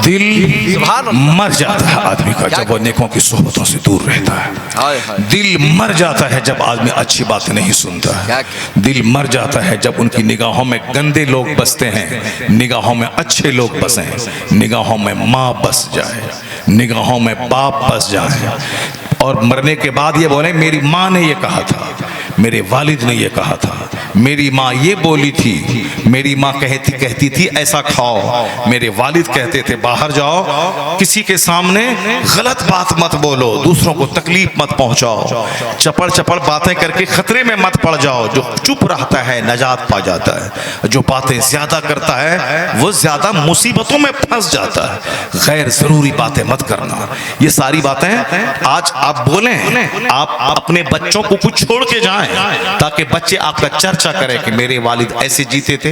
दिल मर जाता है आदमी का जब वो नेकों की सोहबतों से दूर रहता है। दिल मर जाता है जब आदमी अच्छी बातें नहीं सुनता है। दिल मर जाता है जब उनकी निगाहों में गंदे लोग बसते हैं, निगाहों में अच्छे लोग बसें, निगाहों में माँ बस जाए, निगाहों में बाप बस जाए, और मरने के बाद ये बोले मेरी माँ ने ये कहा था, मेरे वालिद ने ये कहा था, मेरी माँ ये बोली थी, मेरी माँ कहती थी ऐसा खाओ, मेरे वालिद कहते थे बाहर जाओ, किसी के सामने गलत बात मत बोलो, दूसरों को तकलीफ मत पहुंचाओ, चपड़ चपड़ बातें करके खतरे में मत पड़ जाओ। जो चुप रहता है नजात पा जाता है, जो बातें ज्यादा करता है वो ज्यादा मुसीबतों में फंस जाता है। गैर जरूरी बातें मत करना। ये सारी बातें आज आप बोलें, आप अपने बच्चों को कुछ छोड़ के जाएं ताकि बच्चे आपका चर्चा करें कि मेरे वालिद ऐसे जीते थे,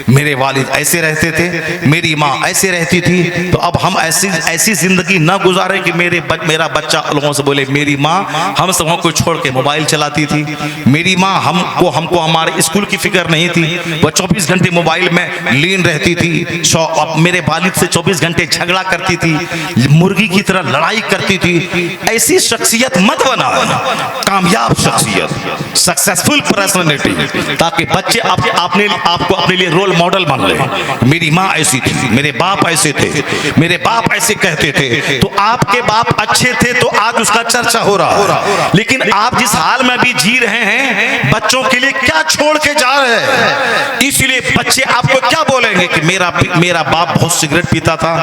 मेरे वालिद ऐसे रहते थे, मेरी माँ ऐसे रहती थी। तो अब हम ऐसी जिंदगी ना गुजारे कि मेरा बच्चा लोगों से बोले मेरी माँ हम सबों को छोड़ के मोबाइल चलाती थी, मेरी माँ हमको हमारे स्कूल की फिक्र नहीं थी, वह 24 घंटे मोबाइल में लीन रहती थी, मेरे वालिद से 24 घंटे झगड़ा करती थी, मुर्गी की तरह लड़ाई करती थी। ऐसी शख्सियत मत बनाना, कामयाब शख्सियत, सक्सेसफुल पर्सनालिटी, ताकि बच्चे आपको अपने लिए रोल मॉडल मान ले। मेरी माँ ऐसी थी, मेरे बाप ऐसे थे, मेरे बाप ऐसे कहते थे। तो आपके बाप अच्छे थे तो आज उसका चर्चा हो रहा, लेकिन आप जिस हाल में भी जी रहे हैं बच्चों के लिए क्या छोड़ के जा रहे हैं। इसलिए बच्चे आपको क्या बोलेंगे कि मेरा बाप बहुत सिगरेट पीता था,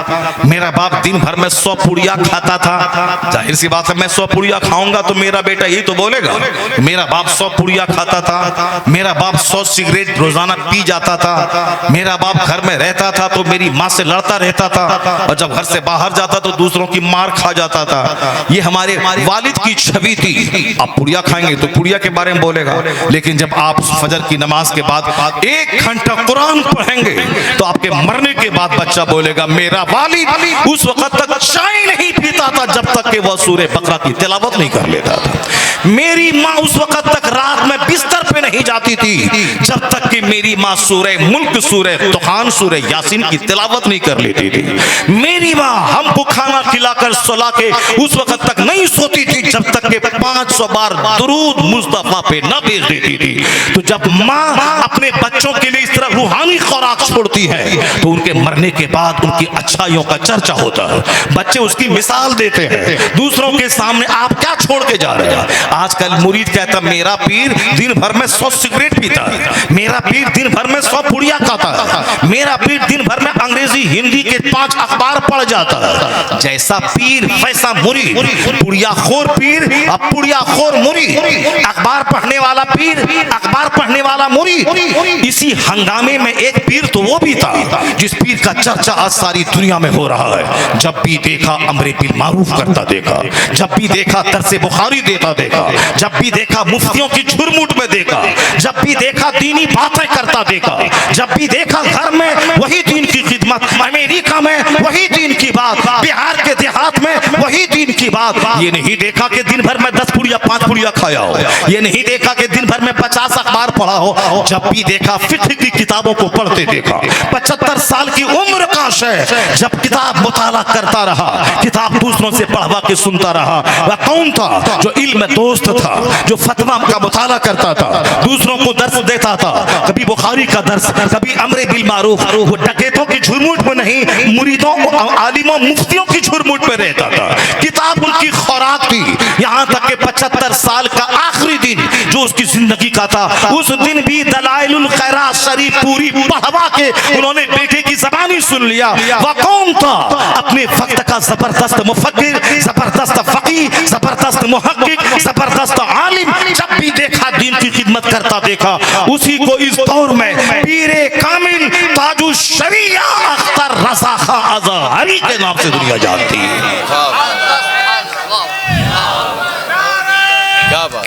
मेरा बाप दिन भर में 100 पुड़िया खाता था। जाहिर सी बात है मैं 100 पुड़िया खाऊंगा तो मेरा बेटा यही तो बोलेगा, मेरा बाप 100 पुड़िया खाता था, मेरा बाप 100 सिगरेट रोजाना पी जाता था, मेरा बाप घर में रहता था तो मेरी माँ से लड़ता रहता था, और जब घर से बाहर जाता तो दूसरों की मार खा जाता था। ये हमारे वालिद की छवि थी। आप पुड़िया खाएंगे तो पुड़िया के बारे में बोलेगा, लेकिन जब आप फजर की नमाज के बाद 1 घंटा कुरान पढ़ेंगे तो आपके मरने के बाद बच्चा बोलेगा मेरा वालिद उस वक्त तक चाय नहीं पीता था जब तक कि वह सूरे बकरा की तिलावत नहीं कर लेता था। मेरी माँ उस वक्त तक रात में बिस्तर पे नहीं जाती थी जब तक कि मेरी माँ सूरे मुल्क, सूरे तुखान, सूरे यासीन की तिलावत नहीं कर लेती थी। मेरी माँ हमको खाना खिलाकर सुला के उस वक्त तक नहीं सोती थी जब तक कि 500 बार दुरूद मुस्तफा पे न भेज देती थी। तो जब माँ अपने बच्चों के लिए इस तरह रूहानी खुराक छोड़ती है तो उनके मरने के बाद उनकी अच्छाइयों का चर्चा होता है, बच्चे उसकी मिसाल देते हैं दूसरों के सामने। आप क्या छोड़ के जा रहे हैं? आजकल मुरीद कहता मेरा पीर दिन भर में 100 सिगरेट पीता है, मेरा पीर दिन भर में 100 पुड़िया खाता है, मेरा पीर दिन भर में अंग्रेजी हिंदी के 5 अखबार पढ़ जाता है। जैसा पीर वैसा मुरीद, पुड़िया खोर पीर अब पुड़िया खोर मुरीद, अखबार पढ़ने वाला पीर अखबार पढ़ने वाला मुरीद। इसी हंगामे में एक पीर तो वो भी था जिस पीर का चर्चा आज सारी दुनिया में हो रहा है। जब भी देखा अमरे बिल मारूफ करता देखा, जब भी देखा दरसे बुखारी देता देखा, जब भी देखा मुफ्तियों की झुरमुट में देखा, जब भी देखा दीनी बातें करता देखा, जब भी देखा घर में वही दीन की खिदमत, अमेरिका में वही दीन की बात, बिहार के देहात में वही दीन की बात। ये नहीं देखा कि दिन भर में 10 पुड़िया 5 पुड़िया खाया हो, ये नहीं देखा कि दिन भर में 50 अखबार पढ़ा हो। जब भी देखा फिक्र की किताबों को पढ़ते देखा। 75 साल की उम्र का शय जब किताब मुताला करता रहा, किताब दूसरों से पढ़वा के सुनता रहा। वह कौन था? जो इल्म दोस्त था, जो फतवा का मुताला करता था, दूसरों को दर्स देता था, कभी बुखारी का दर्स, कभी अमरे बिल मारूफ। वो डकैतों की झुरमुट में नहीं, मुरीदों आलिमों मुफ्तियों की झुरमुट में रहता था। किताब उनकी खुराक थी। यहाँ तक कि 75 साल का आखिरी दिन जो उसकी जिंदगी का था, उस दिन भी दलाइलुल खैरात शरीफ पूरी पढ़वा के उन्होंने बेटे की ज़बानी सुन लिया। वह कौन था? अपने वक्त का जबरदस्त मुफक्किर, जबरदस्त फकीह, जबरदस्त मुहक्किक, जबरदस्त आलिम। जब भी देखा दीन की खिदमत करता देखा। उसी को इस दौर में पीरे कामिल ताजुश शरिया अख्तर रज़ा खां अज़हरी के नाम से दुनिया जानती है। क्या बात,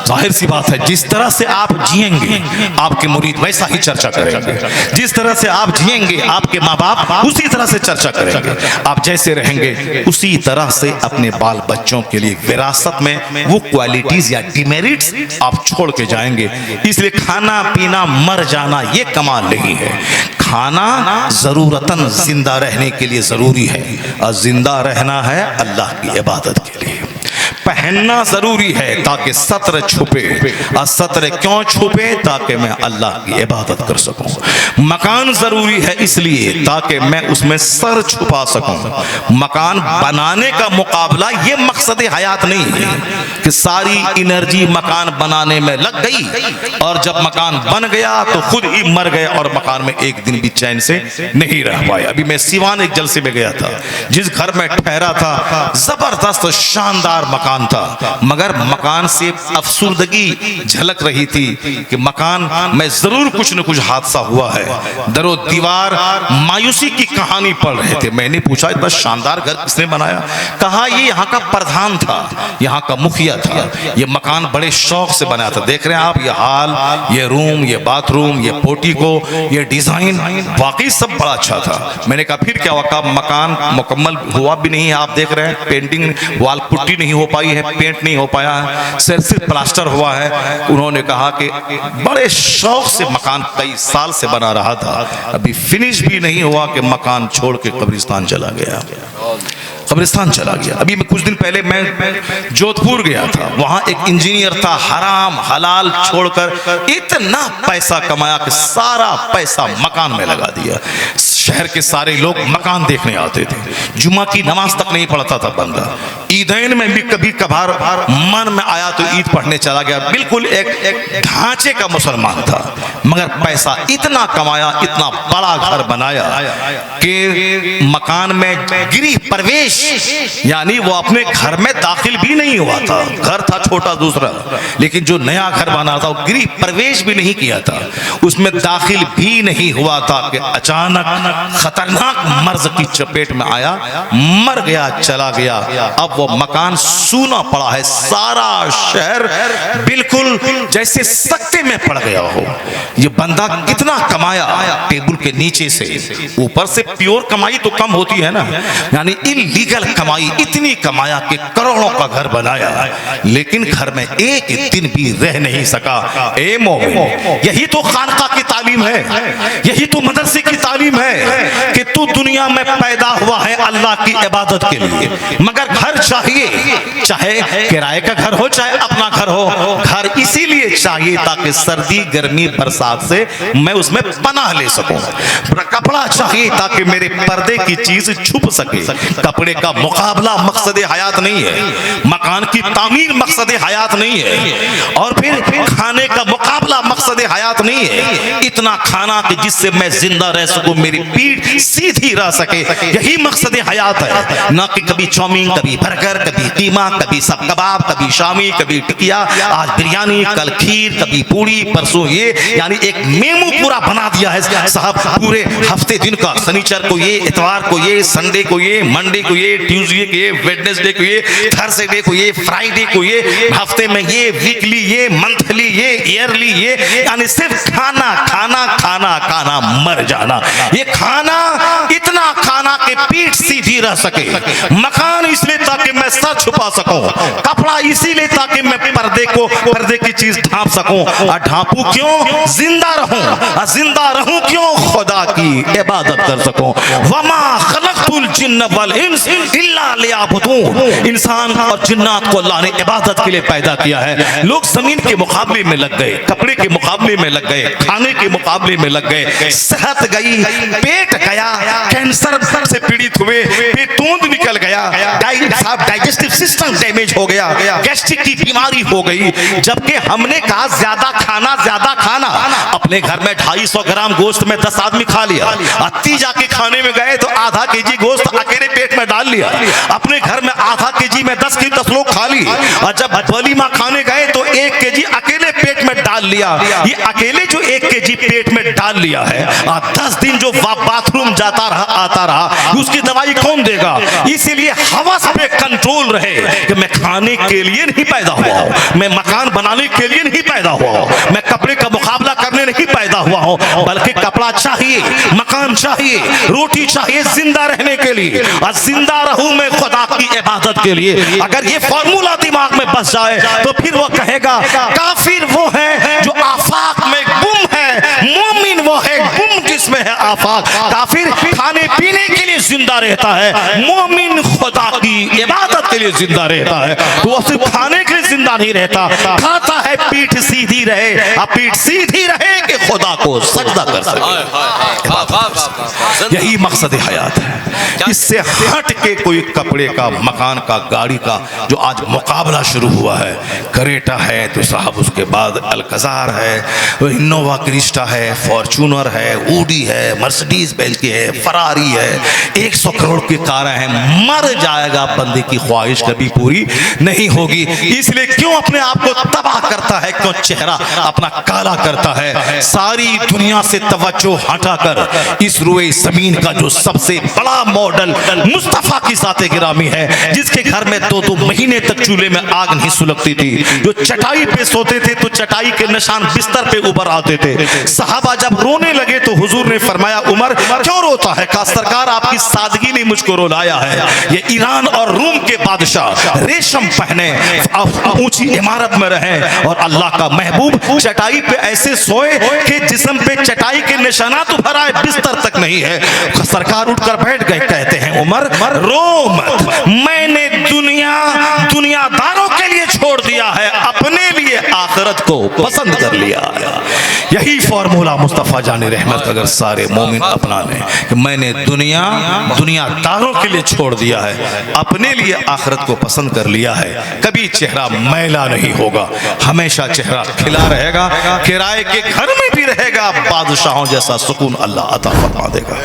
जाहिर सी बात है, जिस तरह से आप जिएंगे आपके मुरीद वैसा ही चर्चा करेंगे, जिस तरह से आप जिएंगे आपके माँ बाप उसी तरह से चर्चा करेंगे, आप जैसे रहेंगे उसी तरह से अपने बाल बच्चों के लिए विरासत में वो क्वालिटीज या डिमेरिट्स आप छोड़ के जाएंगे। इसलिए खाना पीना मर जाना ये कमाल नहीं है। खाना जरूरतन जिंदा रहने के लिए जरूरी है और जिंदा रहना है अल्लाह की इबादत के लिए। पहनना जरूरी है ताकि सत्र छुपे, और सत्र क्यों छुपे? ताकि मैं अल्लाह की इबादत कर सकूं। मकान जरूरी है इसलिए ताकि मैं उसमें सर छुपा सकूं। मकान बनाने का मुकाबला ये मकसद हयात नहीं है कि सारी एनर्जी मकान बनाने में लग गई और जब मकान बन गया तो खुद ही मर गए और मकान में एक दिन भी चैन से नहीं रह पाए। अभी मैं सिवान एक जलसे में गया था, जिस घर में ठहरा था जबरदस्त शानदार मकान था, मगर मकान से अफसुर्दगी झलक रही थी कि मकान में जरूर कुछ न कुछ हादसा हुआ है। दरो दीवार मायूसी की कहानी पढ़ रहे थे। मैंने पूछा इतना शानदार घर किसने बनाया? कहा ये यहाँ का प्रधान था, यहाँ का मुखिया था, ये मकान बड़े शौक से बनाया था। देख रहे हैं आप, ये हाल, ये रूम, ये बाथरूम, ये पोर्टिको, ये डिजाइन वाकई सब बड़ा अच्छा था। मैंने कहा फिर क्या हुआ? कहा मकान मुकम्मल हुआ भी नहीं है, आप देख रहे हैं पेंटिंग वाल पुट्टी नहीं हो पाई है, पेंट नहीं हो पाया है, सिर्फ प्लास्टर हुआ है। उन्होंने कहा कि बड़े शौक से मकान कई साल से बना रहा था, अभी फिनिश भी नहीं हुआ कि मकान छोड़ के कब्रिस्तान चला गया, कब्रिस्तान चला गया। अभी मैं कुछ दिन पहले मैं जोधपुर गया था, वहां एक इंजीनियर था, हराम हलाल छोड़कर इतना पैसा कमाया कि सारा पैसा मकान में लगा दिया। शहर के सारे लोग मकान देखने आते थे, जुम्मा की नमाज तक नहीं पढ़ता था बंदा। ईदैन में भी कभी कभार मन में आया तो ईद पढ़ने चला गया। बिल्कुल एक ढांचे का मुसलमान था, मगर पैसा इतना कमाया, इतना बड़ा घर बनाया कि मकान में गृह प्रवेश यानी वो अपने घर में दाखिल भी नहीं हुआ था। घर था छोटा दूसरा, लेकिन जो नया घर बना था वो गृह प्रवेश भी नहीं किया था, उसमें दाखिल भी नहीं हुआ था कि अचानक खतरनाक मर्ज की चपेट में आया, मर गया, चला गया। अब वो मकान सूना पड़ा है, सारा शहर बिल्कुल जैसे सकते में पड़ गया हो। ये बंदा कितना कमाया टेबल के नीचे से, ऊपर से प्योर कमाई तो कम होती है ना, यानी इलीगल कमाई इतनी कमाया कि करोड़ों का घर बनाया, लेकिन घर में एक दिन भी रह नहीं सका। ए मोमिन, यही तो खानका की तालीम है, यही तो मदरसे की तालीम है कि तू दुनिया में पैदा हुआ है अल्लाह की इबादत के लिए, मगर घर चाहिए, चाहे किराए का घर हो चाहे अपना घर हो। घर इसीलिए चाहिए ताकि सर्दी गर्मी बरसात से मैं उसमें पनाह ले सकूं। कपड़ा चाहिए ताकि मेरे पर्दे की चीज छुप सके। कपड़े का मुकाबला मकसद हयात नहीं है, मकान की तामीर मकसद हयात नहीं है, और फिर खाने का मुकाबला मकसद हयात नहीं है। इतना खाना कि जिससे मैं जिंदा रह सकूं, मेरी पीठ सीधी रह सके, यही मकसद हयात है। ना कि कभी चाउमीन, कभी बर्गर, कभी कीमा, कभी सब कबाब, कभी शामी, कभी टिकिया, आज बिरयानी, कल खीर, कभी पूरी, परसों ये, यानी एक मेमू पूरा बना दिया है साहब। पूरे हफ्ते दिन का, शनिचर को ये, इतवार को ये, संडे को ये, मंडे को ये, ट्यूसडे को ये, वेडनेसडे को ये, थर्सडे को ये, फ्राइडे को ये, हफ्ते में ये, वीकली ये, मंथली ये, ईयरली ये, यानी सिर्फ खाना खाना खाना खाना, मर जाना। ये खाना इतना खाना कि पीठ सीधी रह सके, मकान इसलिए ताकि मैं सर छुपा सकूं, कपड़ा इसीलिए ताकि मैं पर्दे की चीज ढांप सकूं, और ढांपू क्यों? जिंदा रहूं, और जिंदा रहूं क्यों? खुदा की इबादत कर सकूं। वमा खलक़तुल जिन्न वल इंस इल्ला लियअबुदून। इंसान और जिन्नात को अल्लाह ने इबादत के लिए पैदा किया है। लोग जमीन के मुकाबले में लग गए, कपड़े के मुकाबले में लग गए, खाने के मुकाबले में लग गए, सेहत गई, पेट गया, कैंसर से पीड़ित हुए, पेटोंद निकल गया, डाइजेस्टिव सिस्टम डैमेज हो गया, गैस्ट्रिक की बीमारी हो गई। जबकि हमने कहा ज्यादा खाना, अपने घर में 250 ग्राम गोश्त में 10 आदमी खा लिया, अत्ती जाके खाने में गए तो आधा केजी गोश्त अकेले पेट में डाल लिया, अपने घर में आधा केजी में 10 लोग खा ली, और जब वलीमा खाने गए तो 1 केजी अकेले पेट में डाल लिया। ये अकेले जो 1 केजी पेट में डाल लिया है, 10 दिन जो बाथरूम जाता रहा आता रहा, उसकी दवाई कौन देगा? इसीलिए हवस पे कंट्रोल रहे कि मैं खाने के लिए नहीं पैदा हुआ हूं, मैं मकान बनाने के लिए नहीं पैदा हुआ हूं, मैं कपड़े का मुकाबला करने नहीं पैदा हुआ हूं, बल्कि कपड़ा चाहिए, मकान चाहिए, रोटी चाहिए जिंदा रहने के लिए, और जिंदा रहूं मैं खुदा की इबादत के लिए। अगर ये फॉर्मूला दिमाग में बस जाए तो फिर वो कहेगा काफिर वो है जो आफाक में गुम है, मोमिन वो है गुम जिसमें है आफाक। काफिर खाने पीने के लिए जिंदा रहता है, मोमिन खुदा की इबादत के लिए जिंदा रहता है। तो वो सिर्फ खाने के लिए जिंदा नहीं रहता, खाता है पीठ सीधी रहे, अब पीठ सीधी रहे कि खुदा को सजदा कर सके। यही मकसद हयात है। इससे हट के कोई कपड़े का, मकान का, गाड़ी का जो आज मुकाबला शुरू हुआ है, करेटा है तो साहब उसके बाद अल्कजार है, इनोवा क्रिस्टा है, फॉर्चूनर है, ऊडी है, मर्सिडीज बेंज की है, फरारी है, 100 करोड़ की कारें हैं। मर जाएगा, बंदे की ख्वाहिश कभी पूरी नहीं होगी। इसलिए क्यों अपने आप को तबाह करता है, क्यों चेहरा अपना काला करता है? सारी दुनिया से तवज्जो हटाकर इस रुए जमीन का जो सबसे बड़ा मॉडल मुस्तफा की ज़ाते गिरामी है, जिसके घर में 2-2 महीने तक चूल्हे में आग नहीं सुलगती थी, जो चटाई पे सोते थे तो चटाई के निशान बिस्तर पे उभर आते थे। सहाबा जब रोने लगे तो हुजूर ने फरमाया, उमर क्यों रोता है? कहा सरकार आपकी सादगी ने मुझको रुलाया है। ये ईरान और रूम के बादशाह रेशम पहने, ऊंची इमारत में रहे, और अल्लाह का महबूब चटाई पे ऐसे सोए कि जिस्म पे चटाई के निशानात उभर आए, बिस्तर तक नहीं है। सरकार उठकर बैठ गए, कहते हैं उमर रो मत, मैंने दुनियादारों के लिए छोड़ दिया है, अपने लिए आखिरत को पसंद कर लिया है। यही फॉर्मूला मुस्तफा जाने रहमत अगर सारे मोमिन अपना लें कि मैंने दुनियादारों के लिए छोड़ दिया है, अपने लिए आखिरत को पसंद कर लिया है, कभी चेहरा मैला नहीं होगा, हमेशा चेहरा खिला रहेगा, किराए के घर में भी रहेगा, बादशाहों जैसा सुकून अल्लाह अता फरमा देगा।